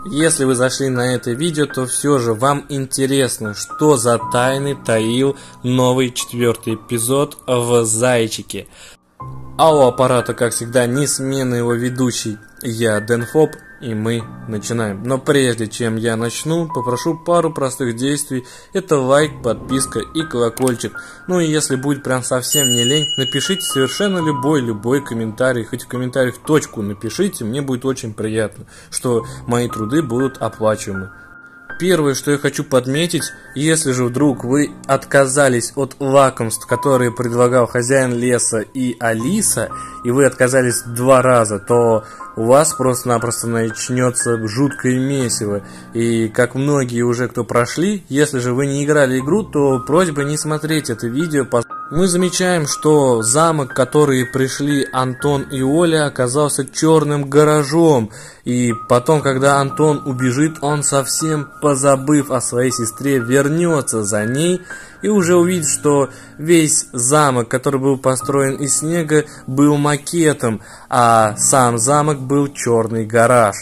Если вы зашли на это видео, то все же вам интересно, что за тайны таил новый 4-й эпизод в Зайчике. А у аппарата, как всегда, несменный его ведущий, я, Дэнфоб, и мы начинаем. Но прежде чем я начну, попрошу пару простых действий. Это лайк, подписка и колокольчик. Ну и если будет прям совсем не лень, напишите совершенно любой комментарий. Хоть в комментариях точку напишите, мне будет очень приятно, что мои труды будут оплачиваемы. Первое, что я хочу подметить, если же вдруг вы отказались от лакомств, которые предлагал хозяин леса и Алиса, и вы отказались 2 раза, то у вас просто-напросто начнется жуткое месиво. И как многие уже кто прошли, если же вы не играли игру, то просьба не смотреть это видео. Мы замечаем, что замок, в который пришли Антон и Оля, оказался черным гаражом. И потом, когда Антон убежит, он совсем позабыв о своей сестре, вернется за ней и уже увидит, что весь замок, который был построен из снега, был макетом, а сам замок был черный гараж.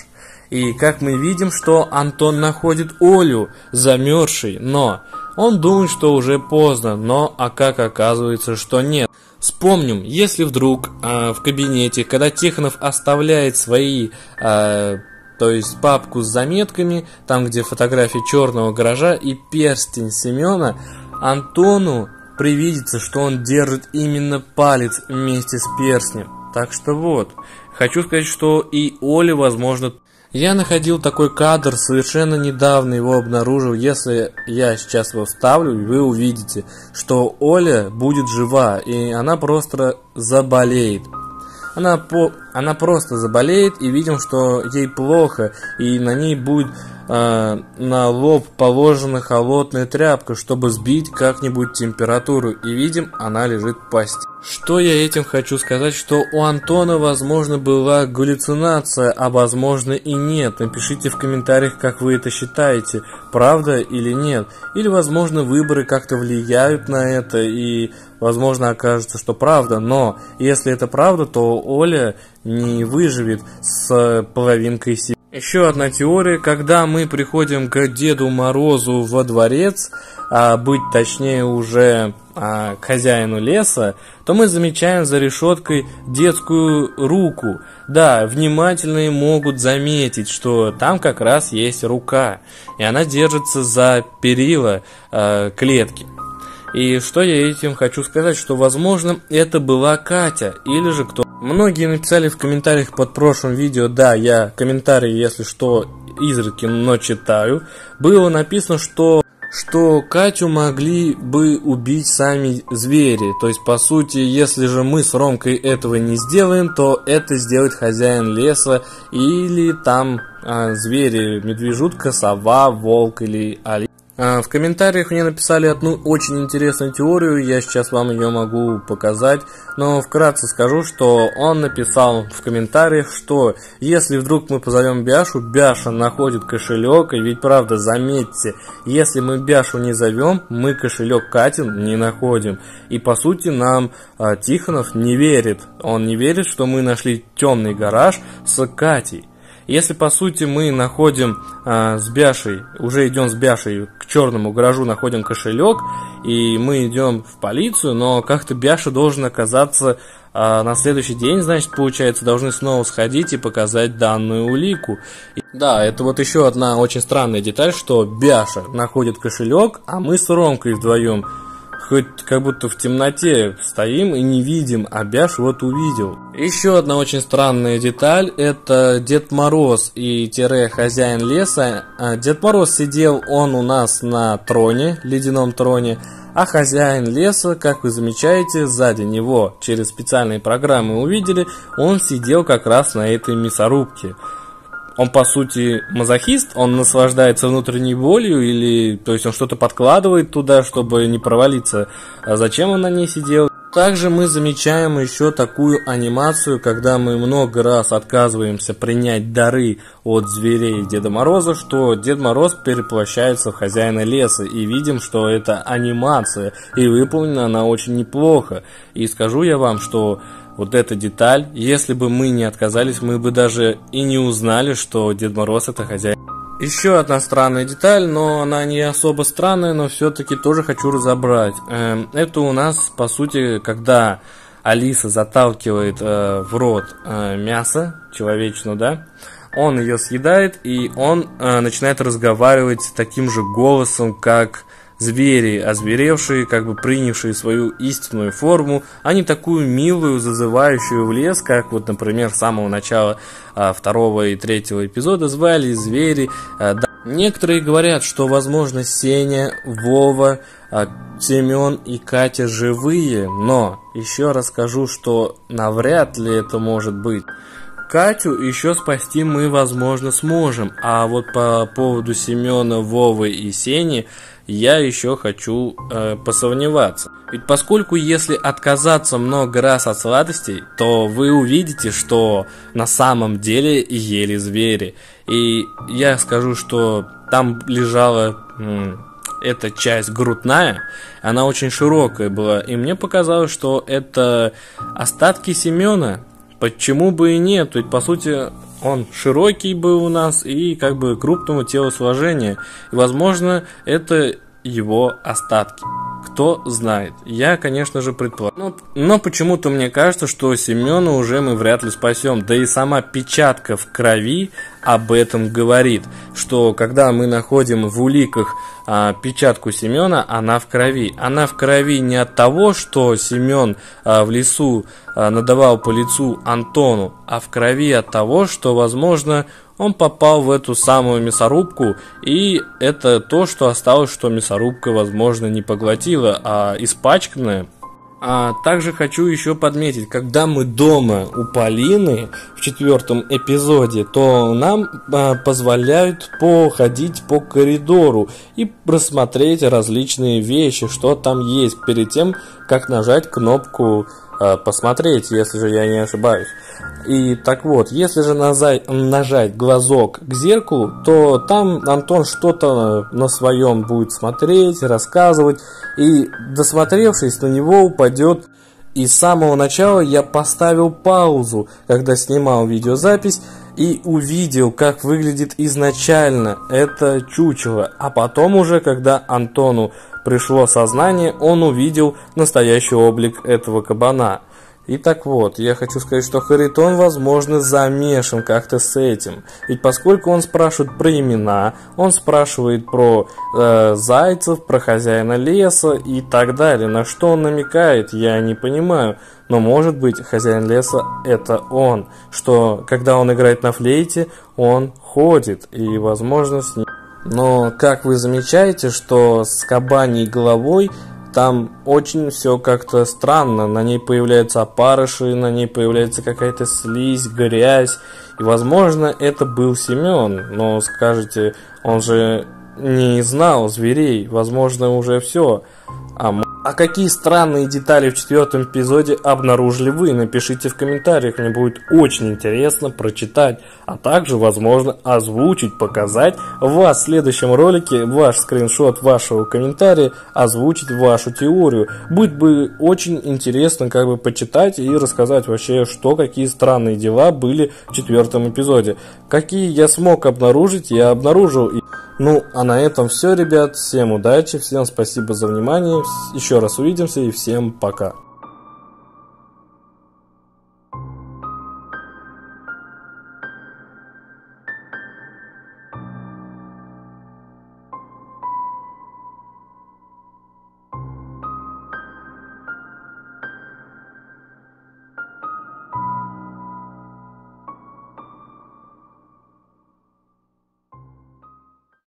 И как мы видим, что Антон находит Олю замерзшей, но он думает, что уже поздно, как оказывается, что нет. Вспомним, если вдруг в кабинете, когда Тихонов оставляет свои, то есть папку с заметками, там где фотография черного гаража и перстень Семена, Антону привидится, что он держит именно палец вместе с перстнем. Так что вот, хочу сказать, что и Оля, возможно... Я находил такой кадр совершенно недавно, его обнаружил. Если я сейчас его вставлю, вы увидите, что Оля будет жива, и она просто заболеет. Она просто заболеет, и видим, что ей плохо, и на ней будет на лоб положена холодная тряпка, чтобы сбить как-нибудь температуру, и видим, она лежит в постели. Что я этим хочу сказать? Что у Антона, возможно, была галлюцинация, а возможно и нет. Напишите в комментариях, как вы это считаете, правда или нет. Или, возможно, выборы как-то влияют на это, и, возможно, окажется, что правда. Но если это правда, то Оля не выживет с половинкой себя. Еще одна теория, когда мы приходим к Деду Морозу во дворец, быть точнее уже к хозяину леса, то мы замечаем за решеткой детскую руку. Да, внимательные могут заметить, что там как раз есть рука, и она держится за перила клетки. И что я этим хочу сказать, что возможно это была Катя или же кто. Многие написали в комментариях под прошлым видео, да, я комментарии, если что, изредка, но читаю. Было написано, что Катю могли бы убить сами звери. То есть, по сути, если же мы с Ромкой этого не сделаем, то это сделает хозяин леса или там звери, медвежутка, сова, волк или олень. В комментариях мне написали одну очень интересную теорию, я сейчас вам ее могу показать, но вкратце скажу, что он написал в комментариях, что если вдруг мы позовем Бяшу, Бяша находит кошелек, и ведь правда, заметьте, если мы Бяшу не зовем, мы кошелек Катин не находим, и по сути нам Тихонов не верит, он не верит, что мы нашли темный гараж с Катей. Если по сути мы находим с Бяшей, уже идем с Бяшей к черному гаражу, находим кошелек, и мы идем в полицию, но как-то Бяша должен оказаться на следующий день, значит, получается, должны снова сходить и показать данную улику. Да, это вот еще одна очень странная деталь, что Бяша находит кошелек, а мы с Ромкой вдвоем хоть как будто в темноте стоим и не видим, а Бяш вот увидел. Еще одна очень странная деталь, это Дед Мороз и хозяин леса. Дед Мороз сидел, он у нас на троне, ледяном троне, а хозяин леса, как вы замечаете, сзади него через специальные программы увидели, он сидел как раз на этой мясорубке. Он, по сути, мазохист, он наслаждается внутренней болью, или, то есть он что-то подкладывает туда, чтобы не провалиться. А зачем он на ней сидел? Также мы замечаем еще такую анимацию, когда мы много раз отказываемся принять дары от зверей Деда Мороза, что Дед Мороз перевоплощается в хозяина леса, и видим, что это анимация, и выполнена она очень неплохо. И скажу я вам, что вот эта деталь, если бы мы не отказались, мы бы даже и не узнали, что Дед Мороз это хозяин. Еще одна странная деталь, но она не особо странная, но все-таки тоже хочу разобрать. Это у нас, по сути, когда Алиса заталкивает в рот мясо человечину, да, он ее съедает, и он начинает разговаривать таким же голосом, как звери, озверевшие, как бы принявшие свою истинную форму, а не такую милую, зазывающую в лес, как вот, например, с самого начала второго и третьего эпизода звали звери. Да. Некоторые говорят, что, возможно, Сеня, Вова, Семен и Катя живые, но еще раз скажу, что навряд ли это может быть. Катю еще спасти мы, возможно, сможем, а вот по поводу Семена, Вовы и Сени я еще хочу посомневаться. Ведь поскольку если отказаться много раз от сладостей, то вы увидите, что на самом деле ели звери. И я скажу, что там лежала эта часть грудная, она очень широкая была, и мне показалось, что это остатки Семена. Почему бы и нет? Ведь по сути он широкий был у нас и как бы крупного телосложения. И возможно это его остатки. Кто знает. Я, конечно же, предполагаю. Но почему-то мне кажется, что Семена уже мы вряд ли спасем. Да и сама печатка в крови об этом говорит. Что когда мы находим в уликах печатку Семена, она в крови. Она в крови не от того, что Семен в лесу надавал по лицу Антону, а в крови от того, что, возможно, он попал в эту самую мясорубку, и это то, что осталось, что мясорубка, возможно, не поглотила, а испачканная. Также хочу еще подметить, когда мы дома у Полины в 4-м эпизоде, то нам позволяют походить по коридору и просмотреть различные вещи, что там есть, перед тем, как нажать кнопку посмотреть, если же я не ошибаюсь. И так вот, если же нажать глазок к зеркалу, то там Антон что-то на своем будет смотреть, рассказывать, и досмотревшись, на него упадет. И с самого начала я поставил паузу, когда снимал видеозапись, и увидел, как выглядит изначально это чучело. А потом уже, когда Антону пришло сознание, он увидел настоящий облик этого кабана. И так вот, я хочу сказать, что Харитон, возможно, замешан как-то с этим. Ведь поскольку он спрашивает про имена, он спрашивает про зайцев, про хозяина леса и так далее. На что он намекает, я не понимаю. Но может быть, хозяин леса это он. Что когда он играет на флейте, он ходит. И возможно с ним. Но как вы замечаете, что с кабаней головой там очень все как-то странно, на ней появляются опарыши, на ней появляется какая-то слизь, грязь. И возможно это был Семен, но скажете, он же не знал зверей, возможно уже все. А какие странные детали в 4-м эпизоде обнаружили вы? Напишите в комментариях, мне будет очень интересно прочитать, а также, возможно, озвучить, показать в следующем ролике ваш скриншот вашего комментария, озвучить вашу теорию. Будет бы очень интересно как бы почитать и рассказать вообще, что, какие странные дела были в 4-м эпизоде. Какие я смог обнаружить, я обнаружил. Ну, а на этом все, ребят. Всем удачи, всем спасибо за внимание. Еще раз увидимся и всем пока.